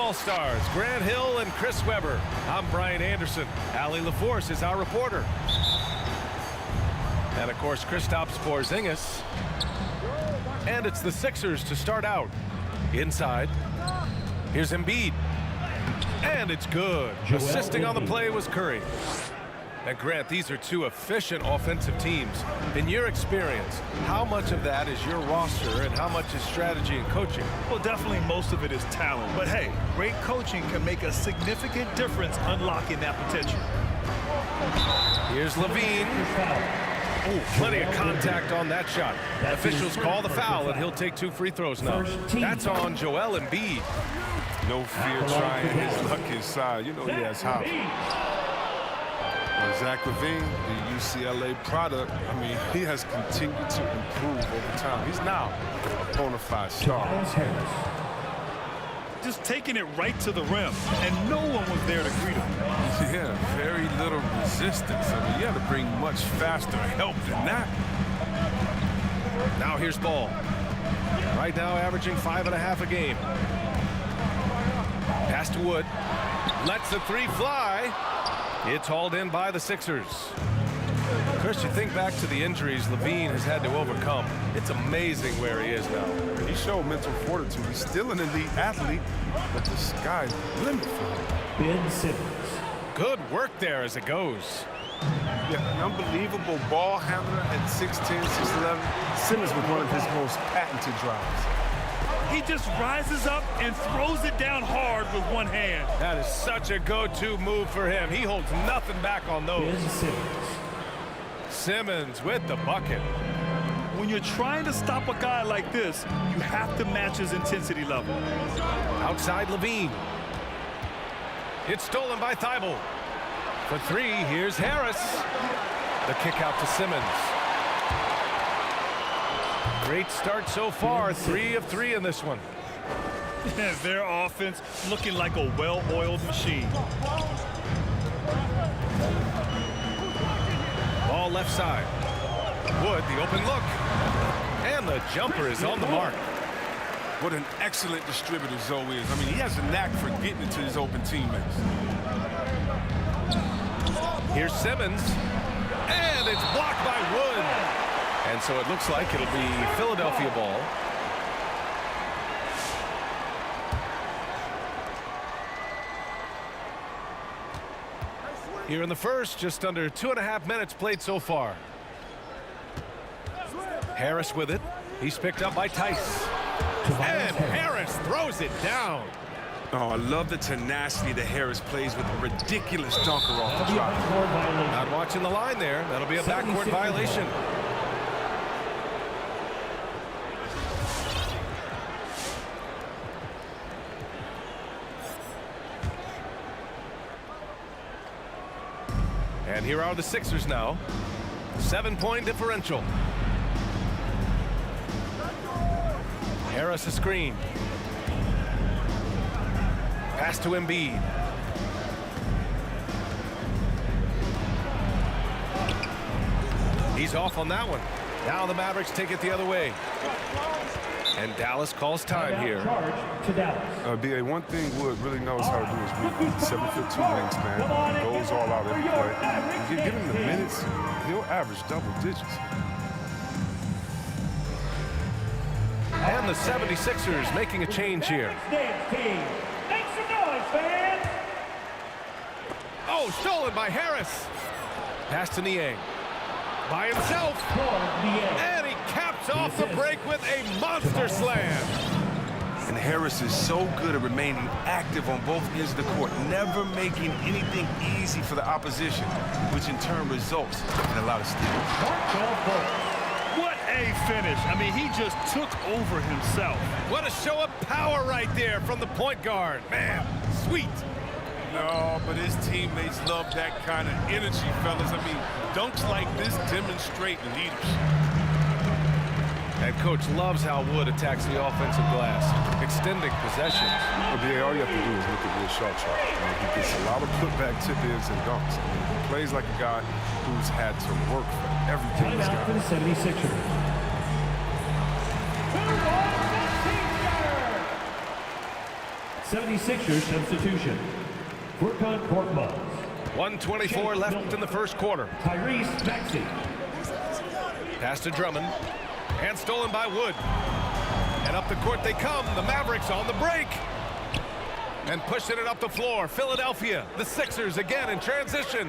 All-Stars, Grant Hill and Chris Webber. I'm Brian Anderson. Allie LaForce is our reporter. And, of course, Kristaps Porzingis. And it's the Sixers to start out. Inside. Here's Embiid. And it's good. Assisting on the play was Curry. And, Grant, these are two efficient offensive teams. In your experience, how much of that is your roster and how much is strategy and coaching? Well, definitely most of it is talent. But, hey, great coaching can make a significant difference unlocking that potential. Here's Levine. Ooh, plenty of contact on that shot. Officials call the foul, and he'll take 2 free throws now. That's on Joel Embiid. No fear trying his luck inside. You know he has hop. Zach LaVine, the UCLA product, I mean, he has continued to improve over time. He's now a bona fide star. Just taking it right to the rim, and no one was there to greet him. Yeah, very little resistance. I mean, you have to bring much faster help than that. Now here's Ball. Right now averaging 5.5 a game. Pass to Wood. Lets the 3 fly. It's hauled in by the Sixers. Chris, you think back to the injuries Levine has had to overcome. It's amazing where he is now. He showed mental fortitude. He's still an elite athlete, but the sky's the limit for him. Ben Simmons. Good work there as it goes. Yeah, an unbelievable ball handler at 6'10", 6'11". Simmons with one of his most patented drives. He just rises up and throws it down hard with one hand. That is such a go-to move for him. He holds nothing back on those. Ben Simmons. Simmons with the bucket. When you're trying to stop a guy like this, you have to match his intensity level. Outside Levine. It's stolen by Thibault. For 3, here's Harris. The kick out to Simmons. Great start so far. 3 of 3 in this one. Their offense looking like a well-oiled machine. Ball left side. Wood, the open look. And the jumper is on the mark. What an excellent distributor Zoe is. I mean, he has a knack for getting it to his open teammates. Here's Simmons. And it's blocked by Wood. And so it looks like it'll be Philadelphia ball. Here in the first, just under 2.5 minutes played so far. Harris with it. He's picked up by Tice. And Harris throws it down. Oh, I love the tenacity that Harris plays with a ridiculous dunker off the drop. Not watching the line there. That'll be a backcourt violation. And here are the Sixers now. 7-point differential. Harris a screen. Pass to Embiid. He's off on that one. Now the Mavericks take it the other way. And Dallas calls time here. BA, one thing Wood really knows how to do is read. 7'2" wingsman. He goes all out every play. If you give him the minutes, he'll average double digits. And the 76ers making a change here. Oh, stolen by Harris. Pass to Niang. By himself. And he caps off the break with a monster slam. And Harris is so good at remaining active on both ends of the court, never making anything easy for the opposition, which in turn results in a lot of steals. What a finish. I mean, he just took over himself. What a show of power right there from the point guard. Man, sweet. No, but his teammates love that kind of energy, fellas. I mean, dunks like this demonstrate leadership. And Coach loves how Wood attacks the offensive glass, extending possessions. Well, BA, all you have to do is look at Wood's shot chart. He gets a lot of putback tip-ins and dunks. I mean, he plays like a guy who's had to work for everything he's got. For the 76ers. 76ers substitution. Furkan Korkmaz. 1:24 left in the first quarter. Tyrese Maxey. Pass to Drummond. And stolen by Wood. And up the court they come. The Mavericks on the break. And pushing it up the floor. Philadelphia. The Sixers again in transition.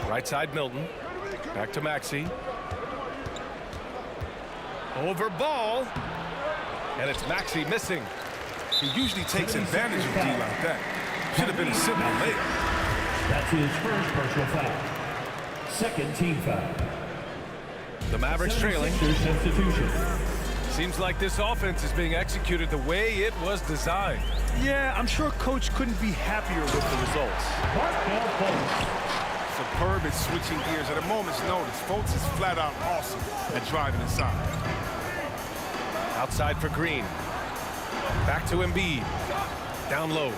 Right side Milton. Back to Maxey. Over ball. And it's Maxey missing. He usually takes advantage of D like that. Should have been a simple layup. That's his first personal foul. Second team foul. The Mavericks trailing. 76ers substitution. Seems like this offense is being executed the way it was designed. Yeah, I'm sure Coach couldn't be happier with the results. Markel Fultz. Superb at switching gears at a moment's notice. Fultz is flat out awesome at driving inside. Outside for Green. Back to Embiid. Down low.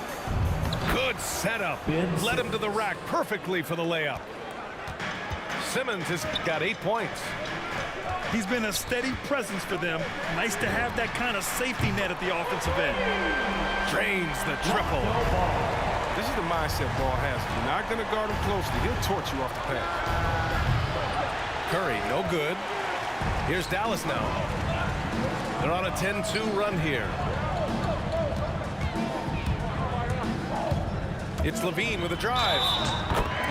Good setup. Led him to the rack perfectly for the layup. Simmons has got 8 points. He's been a steady presence for them. Nice to have that kind of safety net at the offensive end. Drains the triple. This is the mindset Ball has. If you're not going to guard him closely, he'll torch you off the pass. Curry, no good. Here's Dallas now. They're on a 10-2 run here. It's Levine with a drive.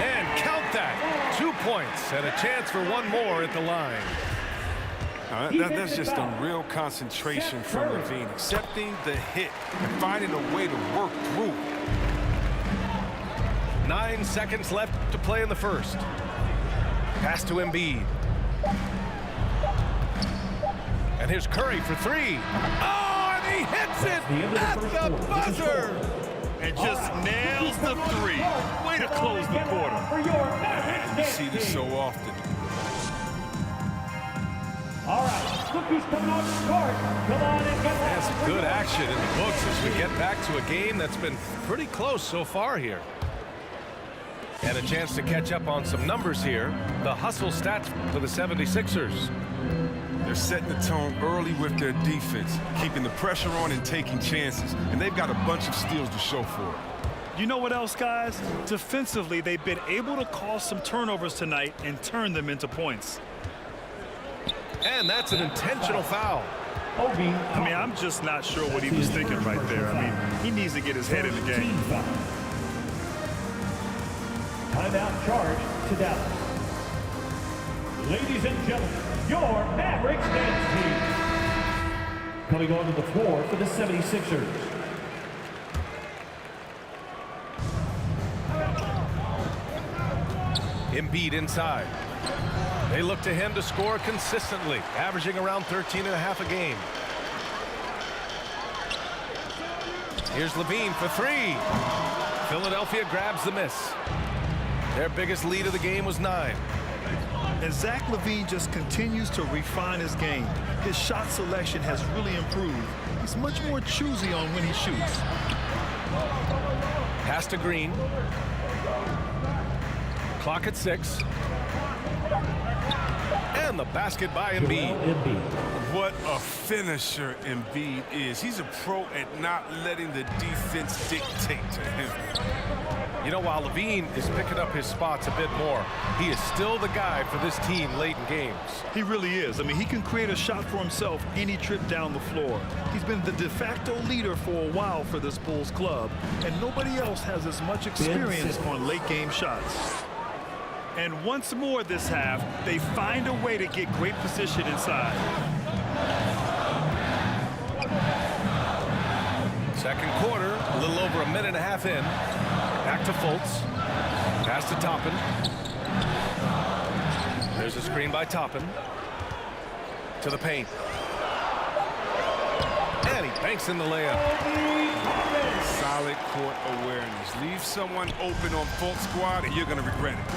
And count that. 2 points and a chance for one more at the line. That's just a real concentration from Levine. Accepting the hit and finding a way to work through. 9 seconds left to play in the first. Pass to Embiid. And here's Curry for three. Oh, and he hits it at the buzzer. And just nails the three. Way to close the quarter. You see this so often. All right, look who's coming on the court. Come on and get That's good action in the books as we get back to a game that's been pretty close so far here. And a chance to catch up on some numbers here. The hustle stats for the 76ers. They're setting the tone early with their defense, keeping the pressure on and taking chances. And they've got a bunch of steals to show for it. You know what else, guys? Defensively, they've been able to cause some turnovers tonight and turn them into points. And that's an intentional foul. I mean, I'm just not sure what he was thinking right there. I mean, he needs to get his head in the game. Timeout charge to Dallas. Ladies and gentlemen, your Mavericks dance team. Coming onto the floor for the 76ers. Embiid inside. They look to him to score consistently, averaging around 13.5 a game. Here's Levine for three. Philadelphia grabs the miss. Their biggest lead of the game was 9. And Zach LaVine just continues to refine his game. His shot selection has really improved. He's much more choosy on when he shoots. Pass to Green. Clock at 6. And the basket by Embiid. What a finisher Embiid is. He's a pro at not letting the defense dictate to him. You know, while Levine is picking up his spots a bit more, he is still the guy for this team late in games. He really is. I mean, he can create a shot for himself any trip down the floor. He's been the de facto leader for a while for this Bulls club, and nobody else has as much experience on late game shots. And once more this half, they find a way to get great position inside. Second quarter, a little over a minute and a half in. Back to Fultz. Pass to Toppin. There's a screen by Toppin. To the paint. And he banks in the layup. Solid court awareness. Leave someone open on Fultz squad and you're going to regret it.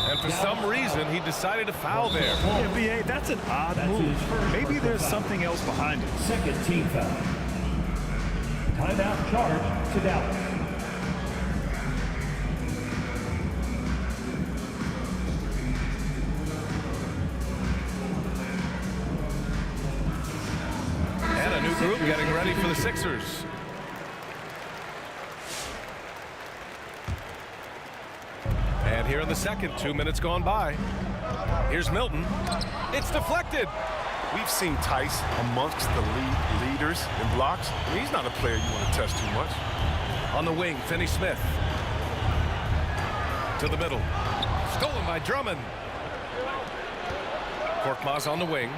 And for some reason, he decided to foul there. Yeah, B.A., that's an odd move. Maybe there's something else behind it. Second team foul. Timeout charge to Dallas. Milton getting ready for the Sixers. And here in the second, 2 minutes gone by. Here's Milton. It's deflected. We've seen Tice amongst the leaders in blocks. I mean, he's not a player you want to test too much. On the wing, Finney Smith. To the middle. Stolen by Drummond. Korkmaz on the wing.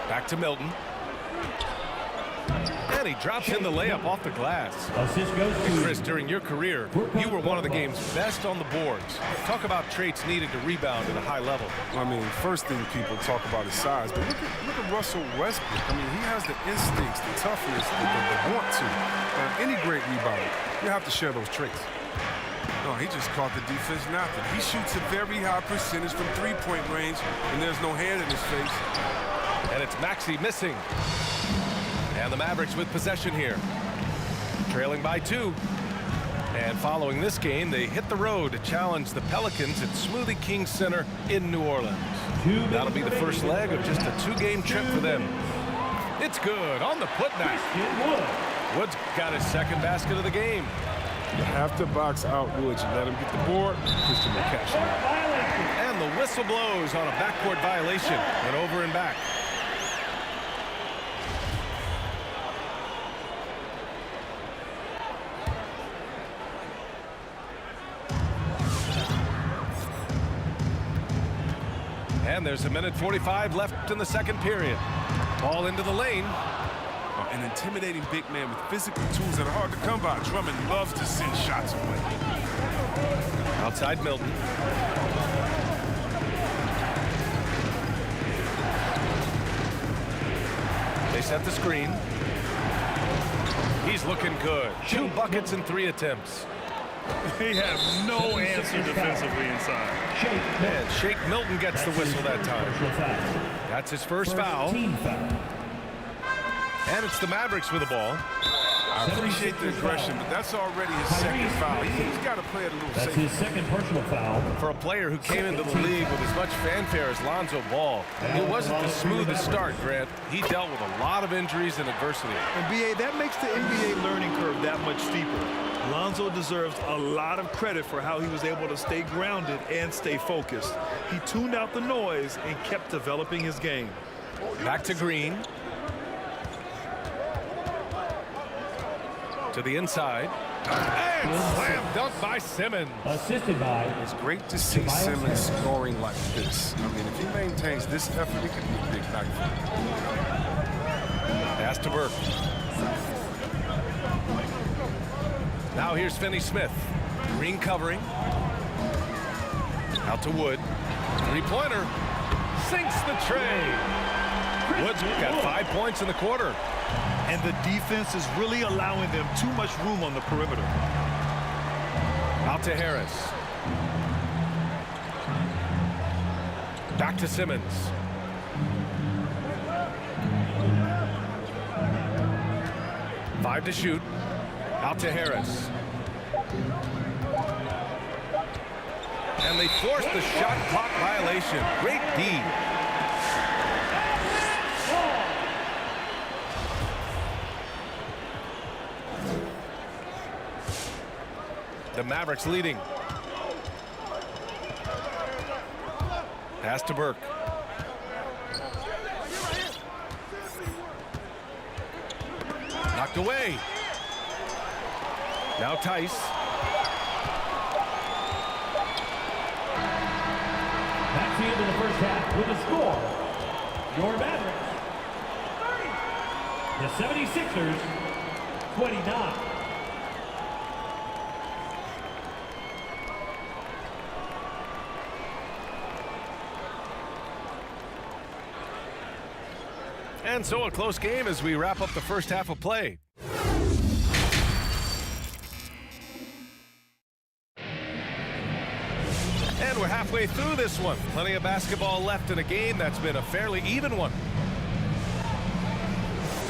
Back to Milton. And he drops in the layup off the glass. Assist goes to Chris, during your career, you were one of the game's best on the boards. Talk about traits needed to rebound at a high level. I mean, first thing people talk about is size, but look at Russell Westbrook. I mean, he has the instincts, the toughness, the want to. Any great rebounder, you have to share those traits. No, he just caught the defense napping. He shoots a very high percentage from three-point range, and there's no hand in his face. And it's Maxey missing. And the Mavericks with possession here. Trailing by 2. And following this game, they hit the road to challenge the Pelicans at Smoothie King Center in New Orleans. That'll be the first leg of just a 2-game trip for them. It's good on the putback. Wood's got his second basket of the game. You have to box out Woods and let him get the board. Christian will cash it out. And the whistle blows on a backcourt violation. And over and back. And there's a minute 45 left in the second period. Ball into the lane. An intimidating big man with physical tools that are hard to come by. Drummond loves to send shots away. Outside Milton. They set the screen. He's looking good. 2 buckets in 3 attempts. He has no answer defensively inside. And Shake Milton gets the whistle that time. That's his first foul. And it's the Mavericks with the ball. I appreciate the aggression, but that's already his second foul. He's got to play it a little That's safer. his second personal foul. For a player who came into the league with as much fanfare as Lonzo Ball, it wasn't the smoothest start, Grant. He dealt with a lot of injuries and adversity. And BA, that makes the NBA learning curve that much steeper. Lonzo deserves a lot of credit for how he was able to stay grounded and stay focused. He tuned out the noise and kept developing his game. Back to Green. To the inside. And slam dunk by Simmons. Assisted by. It's great to see Simmons scoring like this. I mean, if he maintains this effort, it could be a big night for him. Pass to Burke. Now here's Finney Smith. Green covering. Out to Wood. 3-pointer. Sinks the tray. Wood's got 5 points in the quarter. And the defense is really allowing them too much room on the perimeter. Out to Harris. Back to Simmons. Five to shoot. Out to Harris. And they forced the shot clock violation. Great D. The Mavericks leading. Pass to Burke. Knocked away. Now Tice. Back to the end of the first half with a score. Your Mavericks. 30. The 76ers, 29. And so a close game as we wrap up the first half of play. And we're halfway through this one. Plenty of basketball left in a game that's been a fairly even one.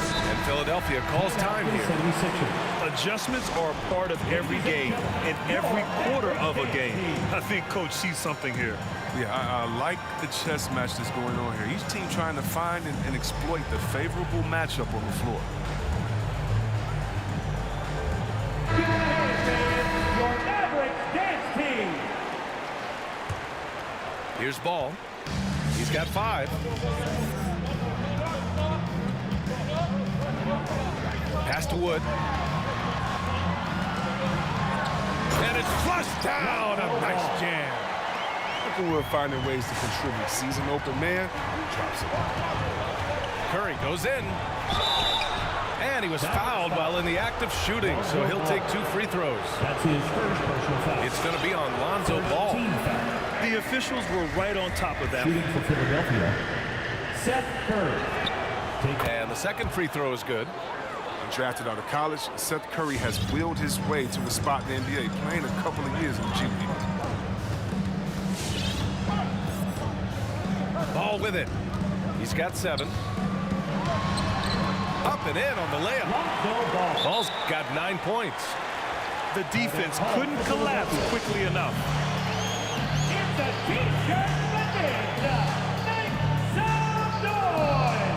And And Philadelphia calls time here. 76ers. Adjustments are a part of every game and every quarter of a game. I think Coach sees something here. Yeah, I like the chess match that's going on here. Each team trying to find and exploit the favorable matchup on the floor. Your Mavericks dance team. Here's Ball. He's got 5. Pass to Wood. And it's flushed down. A nice jam. We're finding ways to contribute. Sees an open man, drops it. Curry goes in. And he was fouled while in the act of shooting, so he'll take 2 free throws. That's his first personal foul. It's going to be on Lonzo Ball. Team foul. The officials were right on top of that. Shooting for Philadelphia, Seth Curry. And the second free throw is good. Drafted out of college, Seth Curry has willed his way to a spot in the NBA, playing a couple of years in the G League. Ball with it. He's got 7. Up and in on the layup. Lonzo Ball. Ball's got 9 points. The defense couldn't collapse quickly enough. It's a T-shirt bonanza. Make some noise.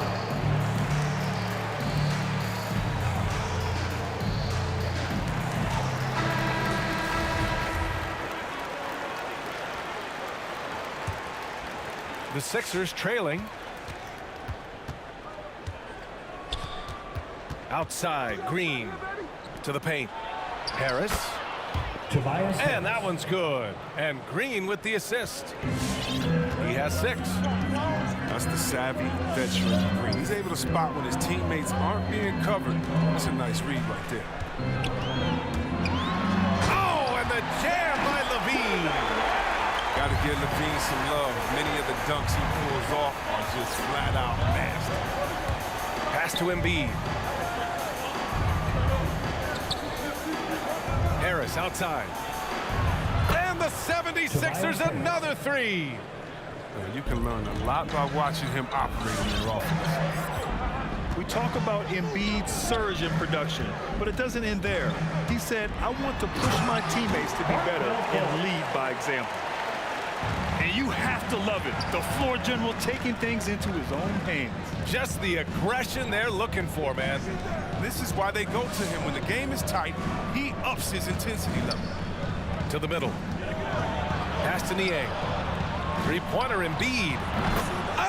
The Sixers trailing. Outside, Green to the paint. Harris. Tobias. And that one's good. And Green with the assist. He has 6. That's the savvy veteran Green. He's able to spot when his teammates aren't being covered. That's a nice read right there. Oh, and the jam by Levine. Got to give Levine some love. Many of the dunks he pulls off are just flat out nasty. Pass to Embiid. Harris outside. And the 76ers another 3. You can learn a lot by watching him operate in their offense. We talk about Embiid's surge in production, but it doesn't end there. He said, I want to push my teammates to be better and lead by example. And you have to love it. The floor general taking things into his own hands. Just the aggression they're looking for, man. This is why they go to him. When the game is tight, he ups his intensity level. To the middle. Pass to Niang. 3-pointer Embiid.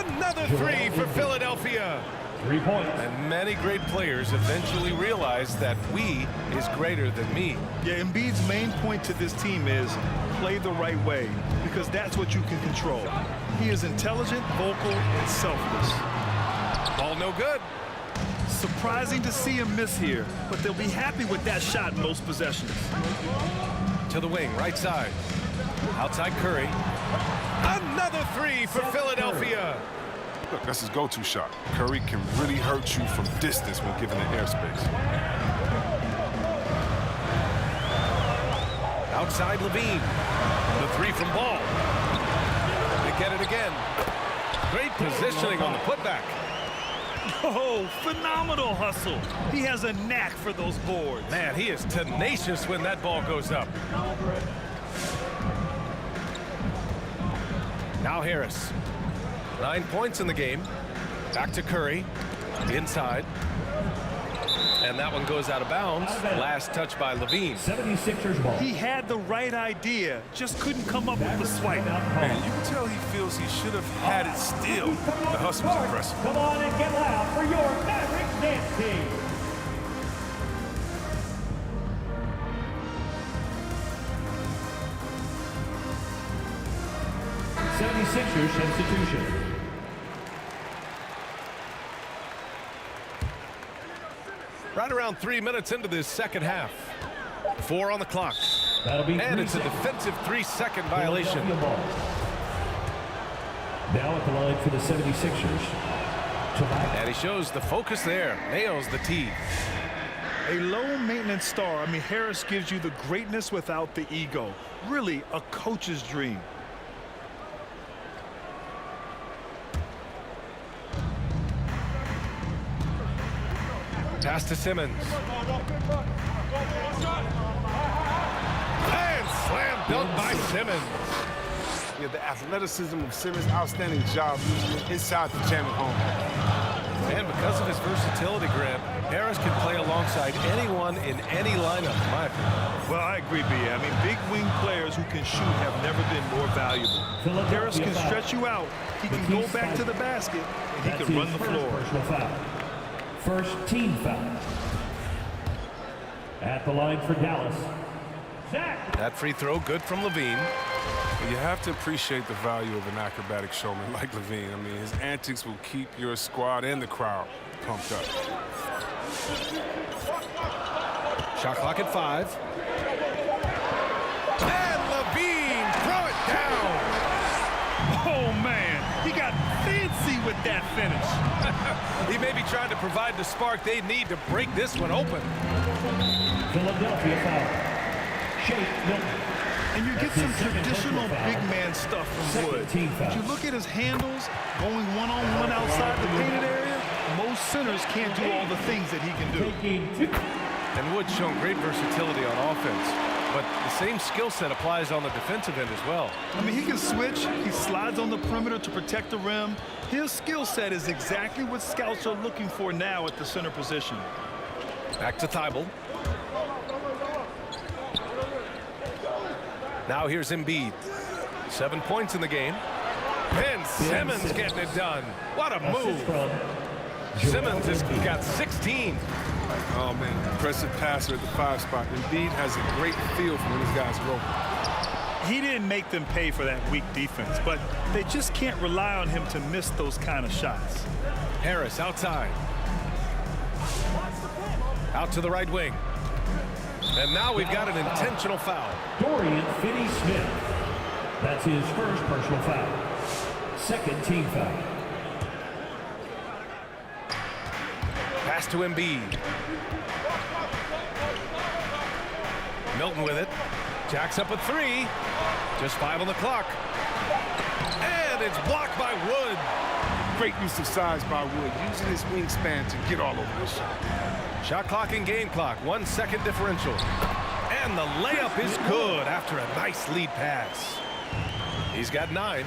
Another 3 for Philadelphia. 3 points. And many great players eventually realize that we is greater than me. Yeah, Embiid's main point to this team is play the right way, because that's what you can control. He is intelligent, vocal, and selfless. Ball no good. Surprising to see him miss here, but they'll be happy with that shot in most possessions. To the wing, right side. Outside Curry. Another 3 for Philadelphia. Look, that's his go-to shot. Curry can really hurt you from distance when given the airspace. Outside Levine. The 3 from Ball. They get it again. Great positioning on the putback. Oh, phenomenal hustle. He has a knack for those boards. Man, he is tenacious when that ball goes up. Now Harris. 9 points in the game. Back to Curry. Inside. And that one goes out of bounds. Last touch by Levine. 76ers ball. He had the right idea, just couldn't come up with the swipe. Man, you can tell he feels he should have had it still. The hustle was impressive. Come on and get loud for your Mavericks dance team. '76ers substitution. Right around 3 minutes into this second half. 4 on the clock. That'll be And 3 it's a seconds. defensive 3-second violation. Philadelphia ball. Now at the line for the 76ers. Tobias. And he shows the focus there. Nails the tee. A low-maintenance star. I mean, Harris gives you the greatness without the ego. Really a coach's dream. Pass to Simmons. And slam dunk by Simmons. Yeah, the athleticism of Simmons, outstanding job inside the jamming home. And because of his versatility, Graham, Harris can play alongside anyone in any lineup, in my opinion. Well, I agree, B. I mean, big wing players who can shoot have never been more valuable. Harris can stretch you out. He can go back to the basket, and he can run the floor. First team foul. At the line for Dallas, Zach. That free throw good from Levine. You have to appreciate the value of an acrobatic showman like Levine. I mean, his antics will keep your squad and the crowd pumped up. Shot clock at 5. And Levine, throw it down. Oh, man, he got fancy with that finish. He may be trying to provide the spark they need to break this one open. Philadelphia foul. Shake Milton. And you get some traditional big man stuff from Wood. If you look at his handles, going one-on-one outside the painted area, most centers can't do all the things that he can do. And Wood's shown great versatility on offense, but the same skill set applies on the defensive end as well. I mean, he can switch. He slides on the perimeter to protect the rim. His skill set is exactly what scouts are looking for now at the center position. Back to Thibault. Now here's Embiid. 7 points in the game. And Simmons getting it done. What a move. Simmons has got 16. Oh, man, impressive passer at the 5 spot. Embiid has a great feel for when his guys are open. He didn't make them pay for that weak defense, but they just can't rely on him to miss those kind of shots. Harris outside. Out to the right wing. And now we've got an intentional foul. Dorian Finney-Smith. That's his first personal foul. Second team foul. Pass to Embiid. Milton with it. Jacks up a 3. Just 5 on the clock. And it's blocked by Wood. Great use of size by Wood, using his wingspan to get all over the shot. Shot clock and game clock, 1 second differential. And the layup is good after a nice lead pass. He's got 9.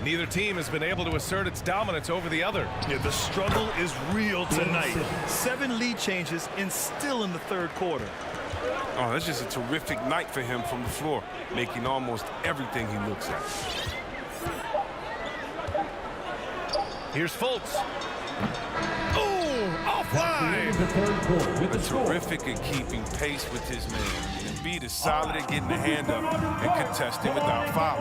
Neither team has been able to assert its dominance over the other. Yeah, the struggle is real tonight. 7 lead changes and still in the third quarter. Oh, that's just a terrific night for him from the floor, making almost everything he looks at. Here's Fultz. Offline. Terrific at keeping pace with his man. Embiid is solid at getting the hand up and contesting without foul.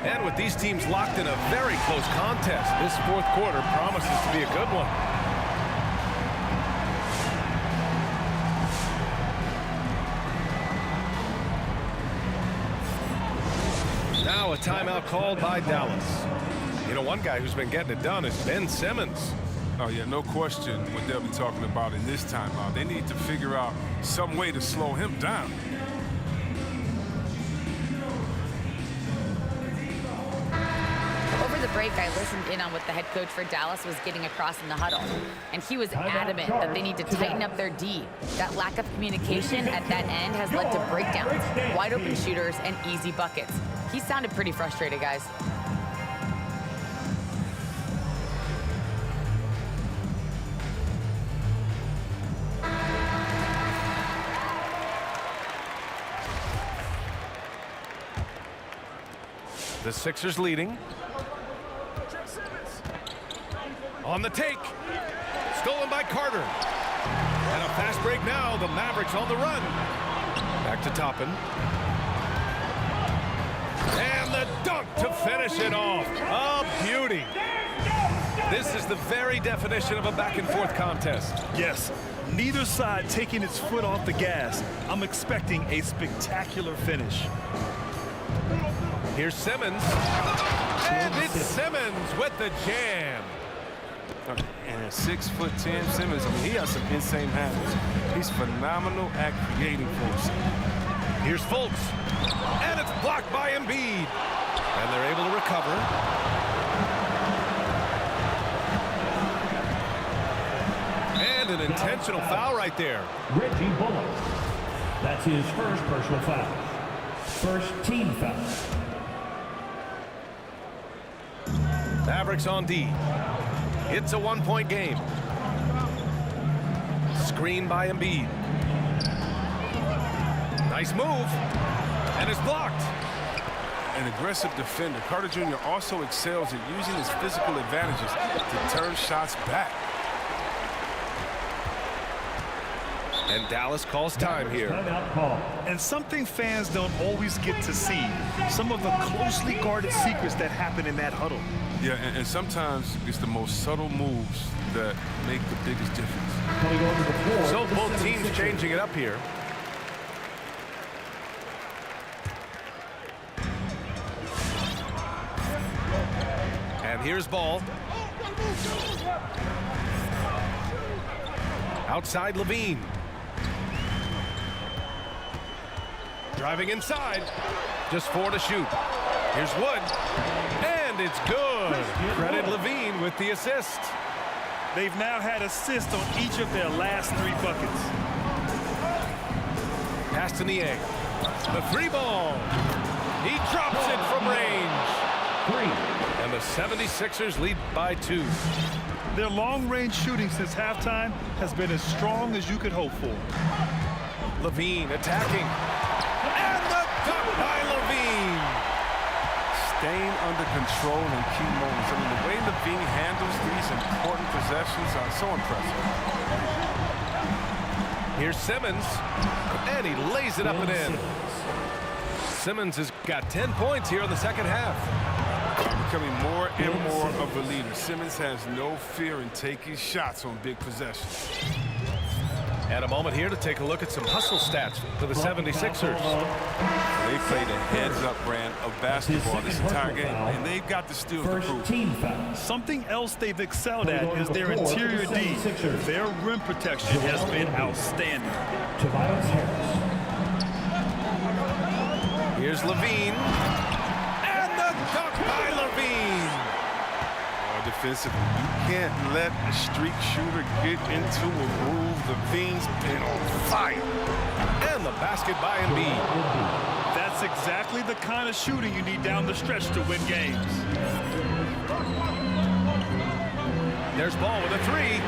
And with these teams locked in a very close contest, this fourth quarter promises to be a good one. Now a timeout called by Dallas. You know, one guy who's been getting it done is Ben Simmons. Oh, yeah, no question what they'll be talking about in this timeout. They need to figure out some way to slow him down. Over the break, I listened in on what the head coach for Dallas was getting across in the huddle, and he was adamant that they need to tighten up their D. That lack of communication at that end has led to breakdowns, wide open shooters, and easy buckets. He sounded pretty frustrated, guys. The Sixers leading. On the take. Stolen by Carter. And a fast break now. The Mavericks on the run. Back to Toppin. And the dunk to finish it off. A beauty. This is the very definition of a back-and-forth contest. Yes, neither side taking its foot off the gas. I'm expecting a spectacular finish. Here's Simmons. And it's Simmons with the jam. And at 6'10", Simmons, I mean, he has some insane handles. He's phenomenal at creating for himself. Here's Fultz. And it's blocked by Embiid. And they're able to recover. intentional foul right there. Reggie Bullock. That's his first personal foul. First team foul. Mavericks on D. It's a one-point game. Screen by Embiid. Nice move. And it's blocked. An aggressive defender, Carter Jr. also excels at using his physical advantages to turn shots back. And Dallas calls time here. Timeout call. And something fans don't always get to see, some of the closely guarded secrets that happen in that huddle. Yeah, and sometimes it's the most subtle moves that make the biggest difference. Coming over the floor. So for the both teams 76ers. changing it up here. And here's Ball. Outside Levine. Driving inside. Just 4 to shoot. Here's Wood. And it's good. Credit Levine with the assist. They've now had assists on each of their last 3 buckets. Pass to Niang. The 3 ball. He drops it from range. 3. And the 76ers lead by 2. Their long-range shooting since halftime has been as strong as you could hope for. Levine attacking. And the dunk by Levine. Staying under control in key moments. I mean, the way Levine handles these important possessions are so impressive. Here's Simmons. And he lays it up and in. Simmons has got 10 points here in the second half. Becoming more and more of a leader. Simmons has no fear in taking shots on big possessions. And a moment here to take a look at some hustle stats for the 76ers. They played a heads-up brand of basketball this entire game, and they've got the steals to First prove. team foul. Something else they've excelled at is their interior D. Their rim protection has been outstanding. Tobias Harris. Here's Levine. And the dunk by Levine. Defensively, you can't let a streak shooter get into a groove. Levine's been on fire. And the basket by Embiid. That's exactly the kind of shooting you need down the stretch to win games. There's Ball with a 3.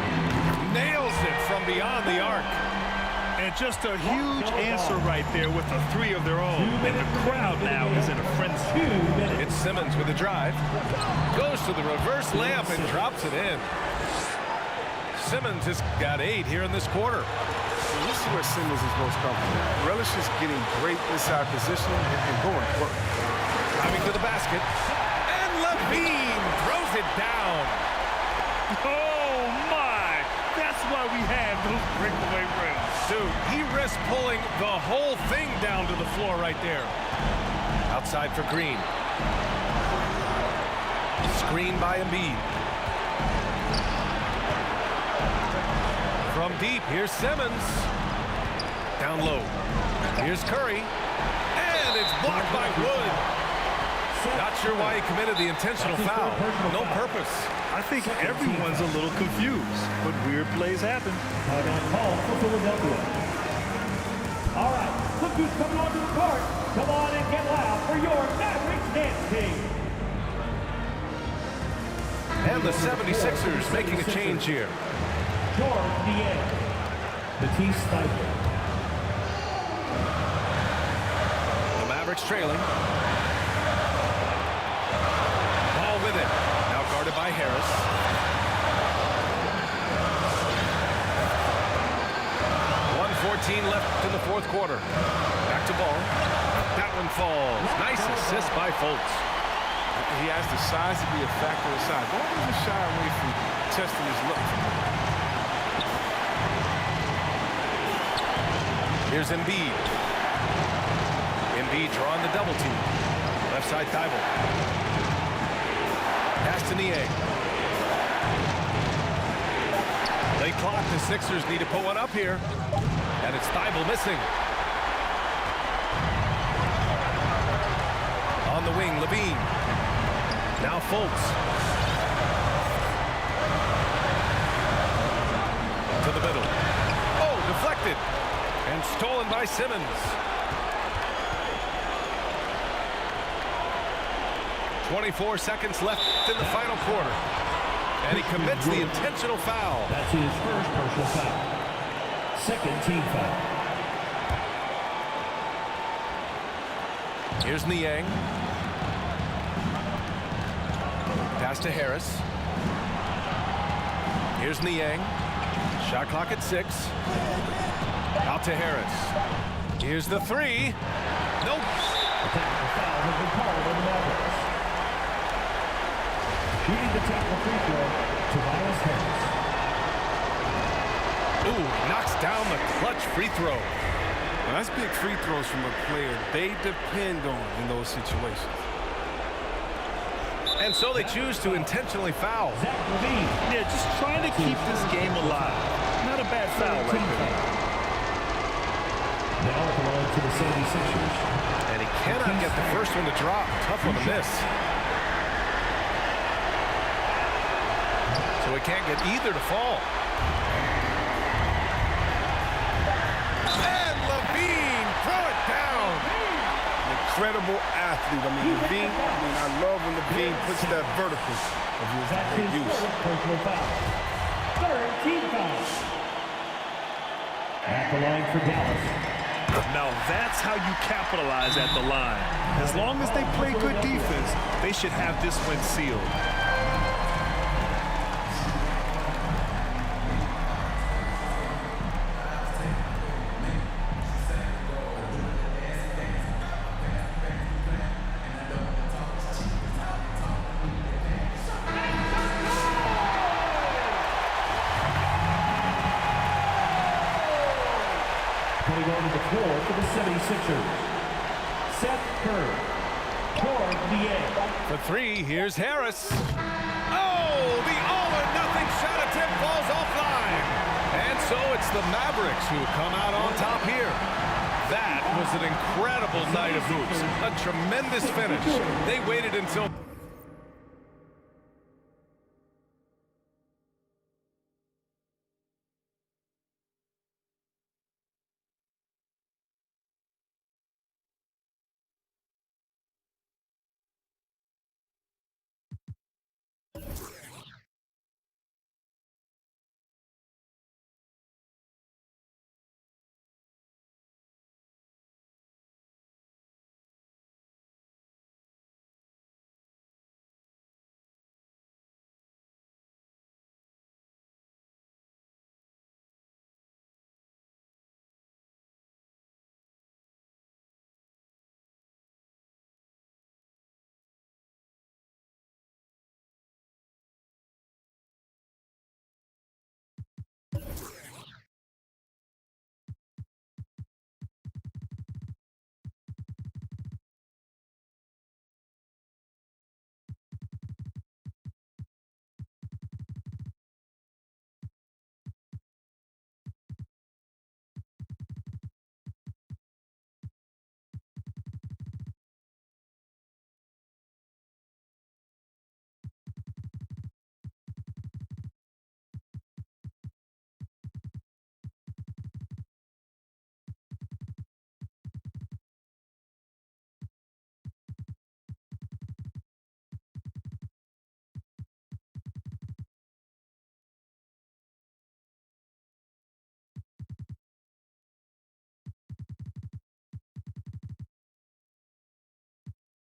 Nails it from beyond the arc. And just a huge answer right there with a 3 of their own. And the crowd now is in a frenzy. It's Simmons with a drive. Goes to the reverse layup and drops it in. Simmons has got 8 here in this quarter. This is where Simmons is most comfortable. Relishes getting great inside position and going to work. Driving to the basket. And Levine throws it down. Oh, my! That's why we have those breakaway rims. Dude, he risks pulling the whole thing down to the floor right there. Outside for Green. Screen by Embiid. From deep, here's Simmons. Down low. Here's Curry. And it's blocked by Wood. Not sure why he committed the intentional foul. No purpose. I think everyone's a little confused, but weird plays happen. Timeout call for Philadelphia. All right, look who's coming onto the court. Come on and get loud for your Mavericks dance team. And the 76ers making a change here. George Niang. Matisse Thybulle. The Mavericks trailing. Ball with it. Now guarded by Harris. .1:14 left in the fourth quarter. Back to Ball. That one falls. Nice assist by Fultz. He has the size to be a factor inside. Don't even shy away from testing his look. Here's Embiid. Embiid drawing the double team. Left side Thybulle. Pass to Niang. Late clock. The Sixers need to put one up here. And it's Thybulle missing. On the wing, Levine. Now Fultz. To the middle. deflected and stolen by Simmons. 24 seconds left in the final quarter. And he commits the intentional foul. That's his first personal foul. Second team foul. Here's Niang. Pass to Harris. Here's Niang. Shot clock at 6. Out to Harris. Here's the 3. Nope. A technical foul has been called on the Mavericks. Shooting the technical free throw, Tobias Harris. Ooh, knocks down the clutch free throw. Now, that's big free throws from a player they depend on in those situations. And so they choose to intentionally foul. Zach Levine. Yeah, just trying to keep this game alive. Not a bad foul right there. Now it belongs to the 76ers. And he cannot get the first one to drop. Tough one to miss. So he can't get either to fall. And Levine, throw it down. Incredible athlete. Levine, I love when Levine puts that vertical of his That's great his use. fourth personal foul. Third team foul. At the line for Dallas. Now that's how you capitalize at the line. As long as they play good defense, they should have this win sealed. Coming onto the floor for the 76ers. Seth Curry. Toward the end. For 3, here's Harris. Oh, the all-or-nothing shot attempt falls offline. And so it's the Mavericks who come out on top here. That was an incredible night of hoops. A tremendous finish. They waited until